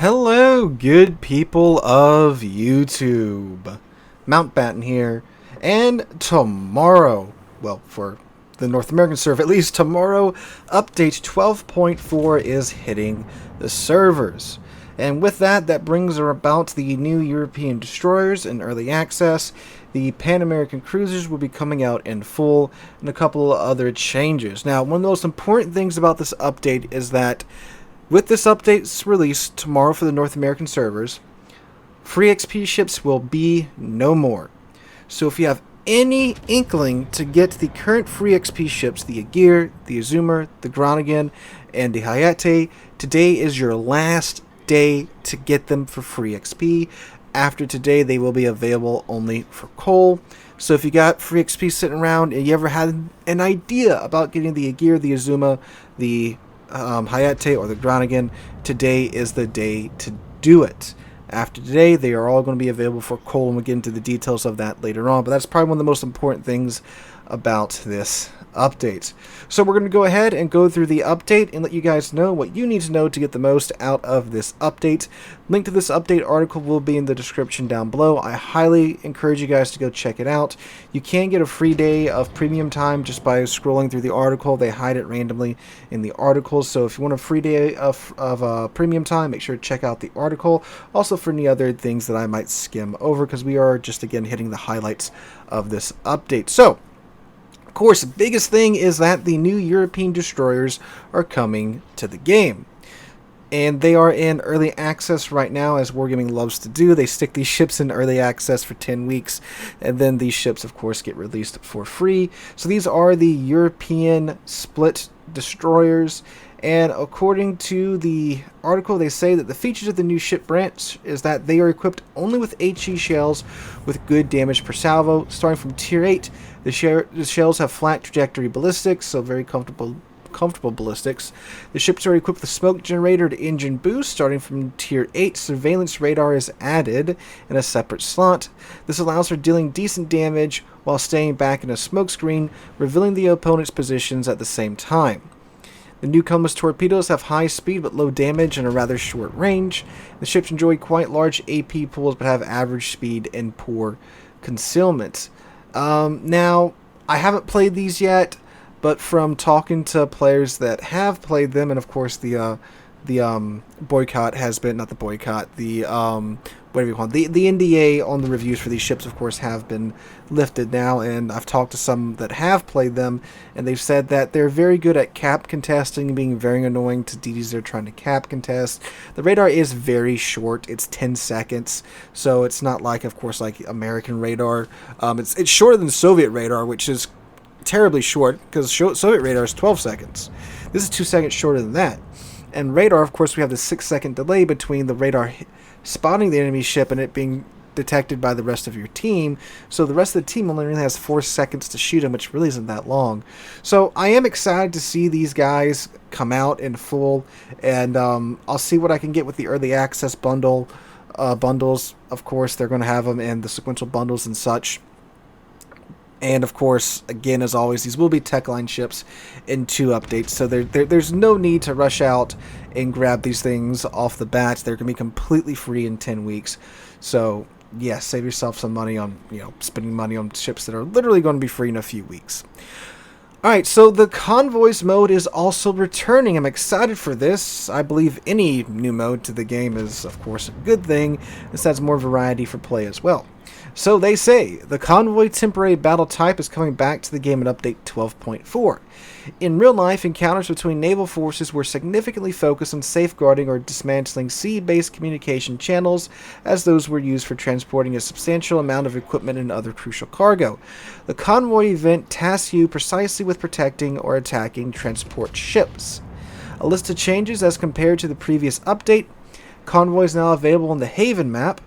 Hello, good people of YouTube. Mountbatten here, and tomorrow, well, for the North American server, at least tomorrow, update 12.4 is hitting the servers. And with that, that brings about the new European destroyers in early access. The Pan-American cruisers will be coming out in full, and a couple of other changes. Now, one of the most important things about this update is that with this update's release tomorrow for the North American servers, free XP ships will be no more. So if you have any inkling to get the current free XP ships, the Aegir, the Azumar, the Groningen, and the Hayate, today is your last day to get them for free XP. After today, they will be available only for coal. So if you got free XP sitting around and you ever had an idea about getting the Aegir, the Azumar, the Hayate, or the Groningen, today is the day to do it. After today, they are all going to be available for coal, and we'll get into the details of that later on. But that's probably one of the most important things about this update. So we're going to go ahead and go through the update and let you guys know what you need to know to get the most out of this update. Link to this update article will be in the description down below. I highly encourage you guys to go check it out. You can get a free day of premium time just by scrolling through the article. They hide it randomly in the articles, so if you want a free day of premium time, make sure to check out the article. Also for any other things that I might skim over, because we are just again hitting the highlights of this update. So of course, the biggest thing is that the new European destroyers are coming to the game. And they are in early access right now, as Wargaming loves to do. They stick these ships in early access for 10 weeks, and then these ships, of course, get released for free. So these are the European split destroyers. And according to the article, they say that the features of the new ship branch is that they are equipped only with HE shells with good damage per salvo. Starting from Tier 8, the shells have flat trajectory ballistics, so very comfortable ballistics. The ships are equipped with smoke generator to engine boost. Starting from Tier 8, surveillance radar is added in a separate slot. This allows for dealing decent damage while staying back in a smoke screen, revealing the opponent's positions at the same time. The newcomers torpedoes have high speed but low damage and a rather short range. The ships enjoy quite large AP pools but have average speed and poor concealment. Now, I haven't played these yet, but from talking to players that have played them, and of course the boycott has been, not the boycott, the whatever you call it, the NDA on the reviews for these ships, of course, have been lifted now, and I've talked to some that have played them, and they've said that they're very good at cap contesting, being very annoying to DDs they're trying to cap contest. The radar is very short. It's 10 seconds, so it's not like, of course, like American radar. It's shorter than Soviet radar, which is terribly short, because Soviet radar is 12 seconds. This is 2 seconds shorter than that. And radar, of course, we have the 6-second delay between the radar spotting the enemy ship and it being detected by the rest of your team. So the rest of the team only really has 4 seconds to shoot them, which really isn't that long. So I am excited to see these guys come out in full, and I'll see what I can get with the early access bundles. Of course, they're going to have them in the sequential bundles and such. And of course, again, as always, these will be Techline ships in 2 updates, so there's no need to rush out and grab these things off the bat. They're going to be completely free in 10 weeks. So, yes, save yourself some money on, spending money on ships that are literally going to be free in a few weeks. Alright, so the Convoys mode is also returning. I'm excited for this. I believe any new mode to the game is, of course, a good thing. This adds more variety for play as well. So they say, the Convoy temporary battle type is coming back to the game in update 12.4. In real life, encounters between naval forces were significantly focused on safeguarding or dismantling sea-based communication channels, as those were used for transporting a substantial amount of equipment and other crucial cargo. The Convoy event tasks you precisely with protecting or attacking transport ships. A list of changes as compared to the previous update. Convoy is now available on the Haven map.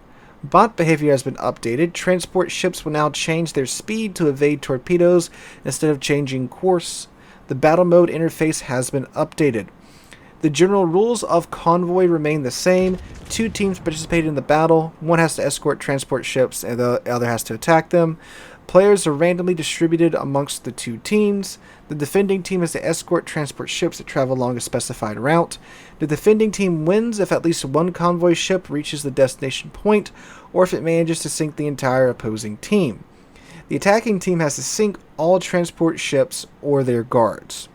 Bot behavior has been updated. Transport ships will now change their speed to evade torpedoes instead of changing course. The battle mode interface has been updated. The general rules of Convoy remain the same. 2 teams participate in the battle. One has to escort transport ships and the other has to attack them. Players are randomly distributed amongst the two teams. The defending team has to escort transport ships that travel along a specified route. The defending team wins if at least one convoy ship reaches the destination point, or if it manages to sink the entire opposing team. The attacking team has to sink all transport ships or their guards.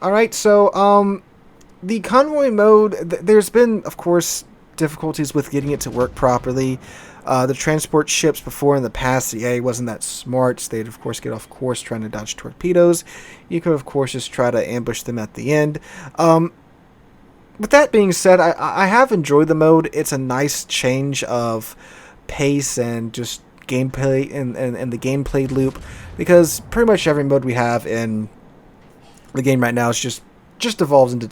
Alright, so the convoy mode, there's been, of course, difficulties with getting it to work properly. The transport ships before in the past, the EA wasn't that smart. So they'd, of course, get off course trying to dodge torpedoes. You could, of course, just try to ambush them at the end. With that being said, I have enjoyed the mode. It's a nice change of pace and just gameplay and the gameplay loop, because pretty much every mode we have in the game right now is just evolves into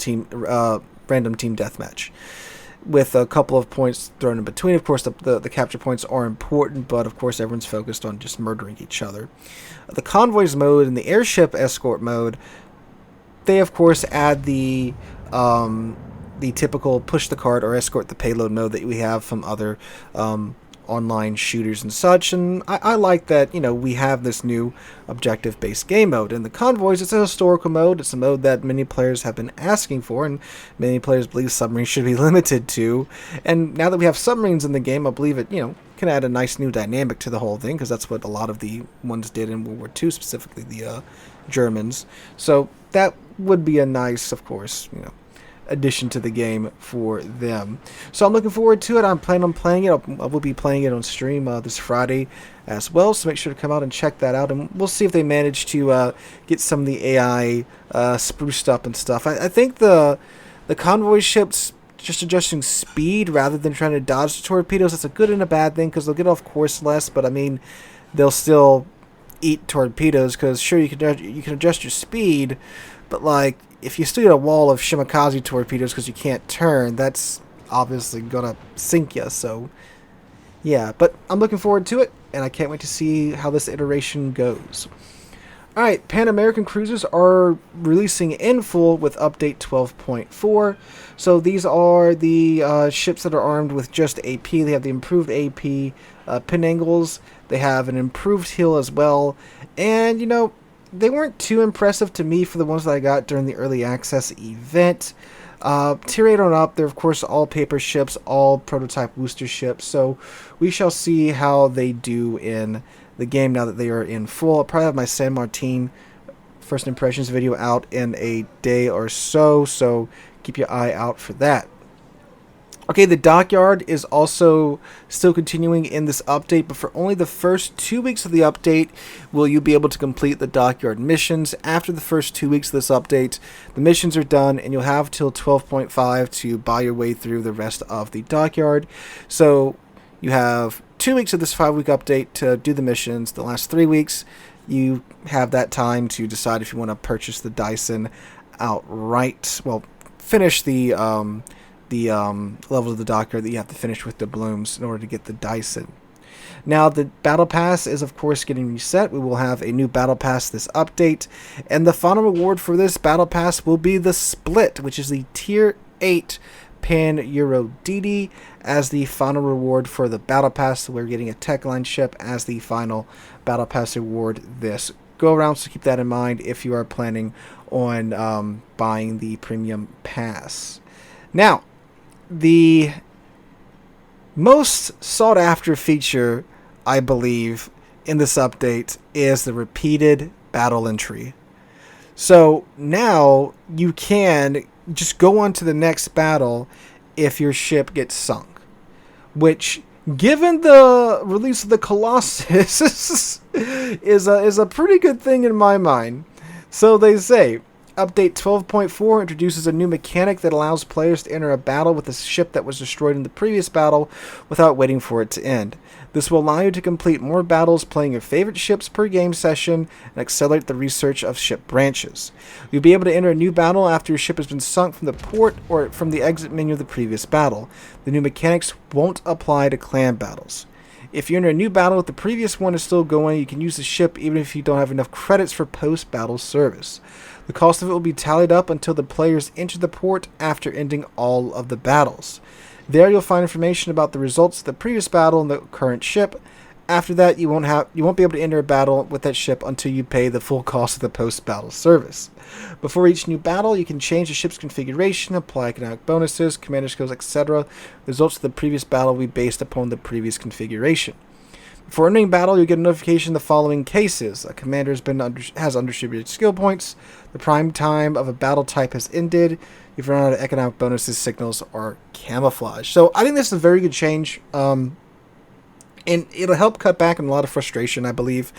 random team deathmatch, with a couple of points thrown in between. Of course, the capture points are important, but of course everyone's focused on just murdering each other. The convoys mode and the airship escort mode, they of course add the typical push the cart or escort the payload mode that we have from other online shooters and such, and I like that, we have this new objective-based game mode. And the convoys, it's a historical mode. It's a mode that many players have been asking for, and many players believe submarines should be limited to. And now that we have submarines in the game, I believe it, can add a nice new dynamic to the whole thing, because that's what a lot of the ones did in World War II, specifically the Germans. So that would be a nice, of course, addition to the game for them. So I'm looking forward to it. I'm planning on playing it. I will be playing it on stream this Friday as well, so make sure to come out and check that out, and we'll see if they manage to get some of the AI spruced up and stuff. I think the convoy ships just adjusting speed rather than trying to dodge the torpedoes, that's a good and a bad thing, because they'll get off course less, but I mean, they'll still eat torpedoes, because sure, you can adjust your speed, but like, if you still get a wall of Shimakaze torpedoes because you can't turn, that's obviously gonna sink you. So yeah, but I'm looking forward to it, and I can't wait to see how this iteration goes. Alright, Pan American cruisers are releasing in full with update 12.4. So these are the ships that are armed with just AP. They have the improved AP pin angles. They have an improved heel as well. And, they weren't too impressive to me for the ones that I got during the early access event. Tier 8 on up, they're of course all paper ships, all prototype booster ships, so we shall see how they do in the game now that they are in full. I'll probably have my San Martin first impressions video out in a day or so keep your eye out for that. Okay, the Dockyard is also still continuing in this update, but for only the first 2 weeks of the update will you be able to complete the Dockyard missions. After the first 2 weeks of this update, the missions are done, and you'll have till 12.5 to buy your way through the rest of the Dockyard. So you have 2 weeks of this 5-week update to do the missions. The last 3 weeks, you have that time to decide if you want to purchase the Daisen outright. Well, finish the levels of the Dockyard that you have to finish with the blooms in order to get the Daisen. Now, the Battle Pass is, of course, getting reset. We will have a new Battle Pass this update, and the final reward for this Battle Pass will be the Split, which is the Tier 8 Pan-Euro DD as the final reward for the Battle Pass. So we're getting a Tech Line ship as the final Battle Pass reward this go-around, so keep that in mind if you are planning on buying the Premium Pass. Now, the most sought after feature, I believe, in this update is the repeated battle entry. So now you can just go on to the next battle if your ship gets sunk, which, given the release of the Colossus, is a pretty good thing in my mind. So they say, Update 12.4 introduces a new mechanic that allows players to enter a battle with a ship that was destroyed in the previous battle without waiting for it to end. This will allow you to complete more battles playing your favorite ships per game session and accelerate the research of ship branches. You'll be able to enter a new battle after your ship has been sunk from the port or from the exit menu of the previous battle. The new mechanics won't apply to clan battles. If you enter a new battle if the previous one is still going, you can use the ship even if you don't have enough credits for post-battle service. The cost of it will be tallied up until the players enter the port after ending all of the battles. There you'll find information about the results of the previous battle and the current ship, After that, you won't be able to enter a battle with that ship until you pay the full cost of the post-battle service. Before each new battle, you can change the ship's configuration, apply economic bonuses, commander skills, etc. The results of the previous battle will be based upon the previous configuration. Before entering battle, you get a notification in the following cases. A commander has undistributed skill points. The prime time of a battle type has ended. You've run out of economic bonuses, signals, or camouflage. So I think this is a very good change. And it'll help cut back on a lot of frustration, I believe.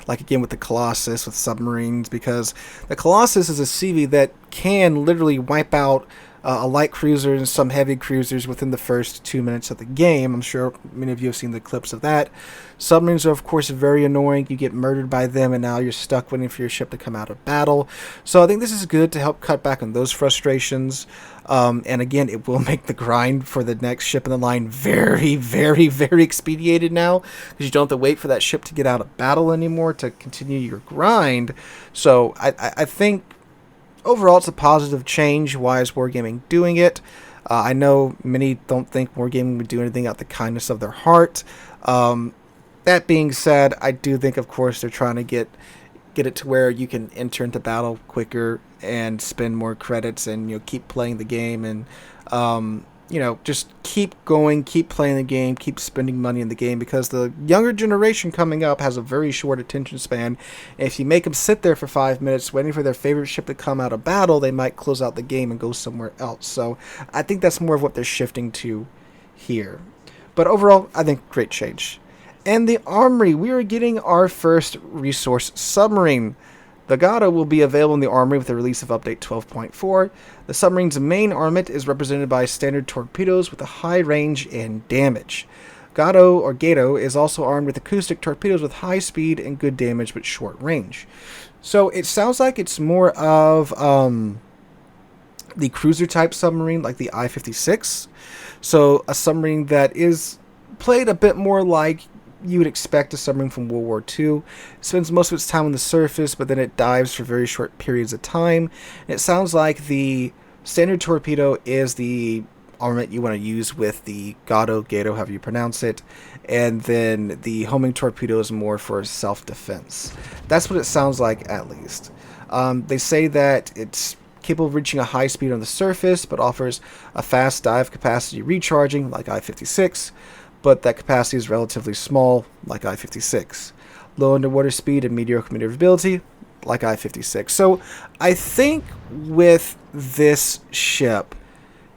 Like, again, with the Colossus, with submarines. Because the Colossus is a CV that can literally wipe out a light cruiser and some heavy cruisers within the first 2 minutes of the game. I'm sure many of you have seen the clips of that. Submarines are, of course, very annoying. You get murdered by them, and now you're stuck waiting for your ship to come out of battle. So I think this is good to help cut back on those frustrations. And again, it will make the grind for the next ship in the line very, very, very expedited now, because you don't have to wait for that ship to get out of battle anymore to continue your grind. So I think overall, it's a positive change. Why is Wargaming doing it? I know many don't think Wargaming would do anything out of the kindness of their heart. That being said, I do think, of course, they're trying to get it to where you can enter into battle quicker and spend more credits and keep playing the game and just keep going, keep playing the game, keep spending money in the game, because the younger generation coming up has a very short attention span. If you make them sit there for 5 minutes waiting for their favorite ship to come out of battle, they might close out the game and go somewhere else. So I think that's more of what they're shifting to here. But overall, I think great change. And the Armory, we are getting our first resource submarine. The Gato will be available in the Armory with the release of Update 12.4. The submarine's main armament is represented by standard torpedoes with a high range and damage. Gato is also armed with acoustic torpedoes with high speed and good damage but short range. So it sounds like it's more of the cruiser type submarine, like the I-56. So a submarine that is played a bit more like you would expect a submarine from World War II. It spends most of its time on the surface, but then it dives for very short periods of time. And it sounds like the standard torpedo is the armament you want to use with the Gato, however you pronounce it. And then the homing torpedo is more for self-defense. That's what it sounds like, at least. They say that it's capable of reaching a high speed on the surface, but offers a fast dive capacity recharging, like I-56. But that capacity is relatively small, like I-56. Low underwater speed and mediocre maneuverability, like I-56. So I think with this ship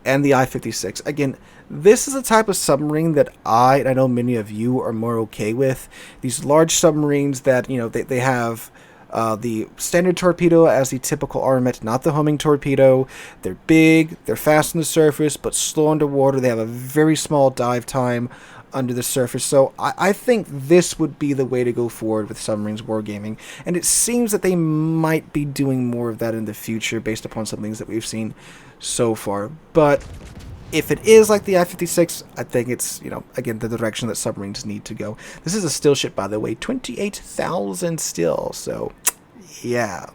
and the I-56, again, this is a type of submarine that I know many of you are more okay with. These large submarines that, they have the standard torpedo as the typical armament, not the homing torpedo. They're big, they're fast on the surface, but slow underwater. They have a very small dive time under the surface. So I think this would be the way to go forward with submarines wargaming. And it seems that they might be doing more of that in the future based upon some things that we've seen so far. But if it is like the I-56, I think it's, again, the direction that submarines need to go. This is a still ship, by the way, 28,000 still. So, yeah.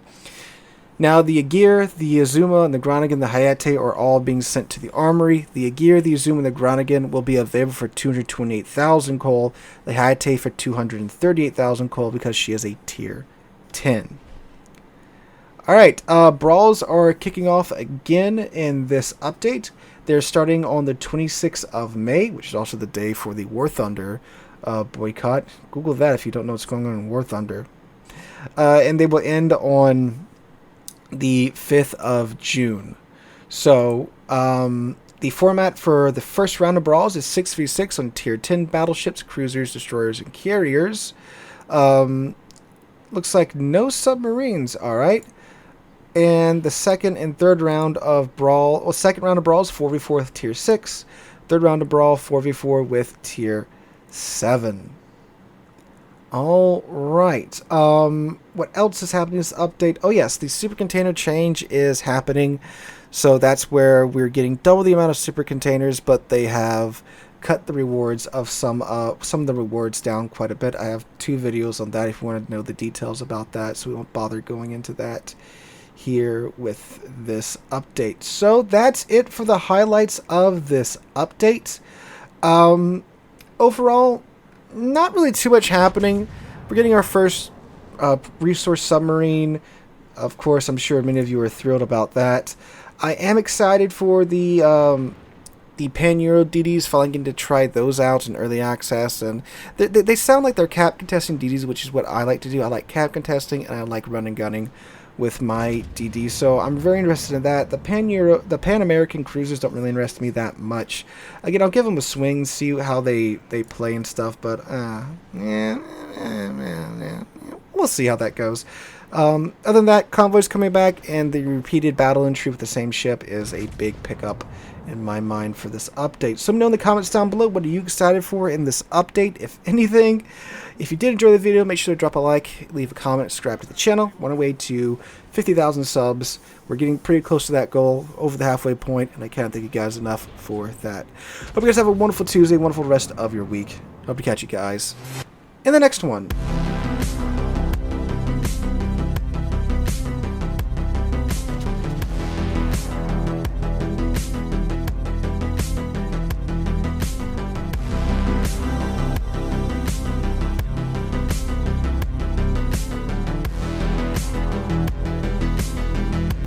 Now, the Agir, the Azuma, and the Groningen, the Hayate are all being sent to the Armory. The Agir, the Azuma, and the Groningen will be available for 228,000 coal. The Hayate for 238,000 coal because she is a tier 10. Alright, Brawls are kicking off again in this update. They're starting on the 26th of May, which is also the day for the War Thunder boycott. Google that if you don't know what's going on in War Thunder. And they will end on the 5th of June. So, the format for the first round of Brawls is 6v6 on tier 10 battleships, cruisers, destroyers, and carriers. Looks like no submarines, alright. And the second and third round of second round of Brawls, 4v4 with tier 6. Third round of Brawl, 4v4 with tier 7. Alright. What else is happening in this update? Oh yes, the super container change is happening. So that's where we're getting double the amount of super containers, but they have cut the rewards of some of the rewards down quite a bit. I have 2 videos on that if you want to know the details about that, so we won't bother going into that here with this update. So that's it for the highlights of this update. Overall, not really too much happening. We're getting our first resource submarine. Of course, I'm sure many of you are thrilled about that. I am excited for the Pan-Euro DDs, finally getting to try those out in early access, and they sound like they're cap contesting DDs, which is what I like to do. I like cap contesting, and I like run and gunning with my DD, so I'm very interested in that. The Pan-American cruisers don't really interest me that much. Again, I'll give them a swing, see how they play and stuff, but we'll see how that goes. Other than that, Convoys coming back and the repeated battle entry with the same ship is a big pickup in my mind for this update. So let me know in the comments down below, what are you excited for in this update, if anything. If you did enjoy the video, make sure to drop a like, leave a comment, subscribe to the channel. We're on our way to 50,000 subs. We're getting pretty close to that goal, over the halfway point, and I can't thank you guys enough for that. Hope you guys have a wonderful Tuesday, wonderful rest of your week. Hope to catch you guys in the next one.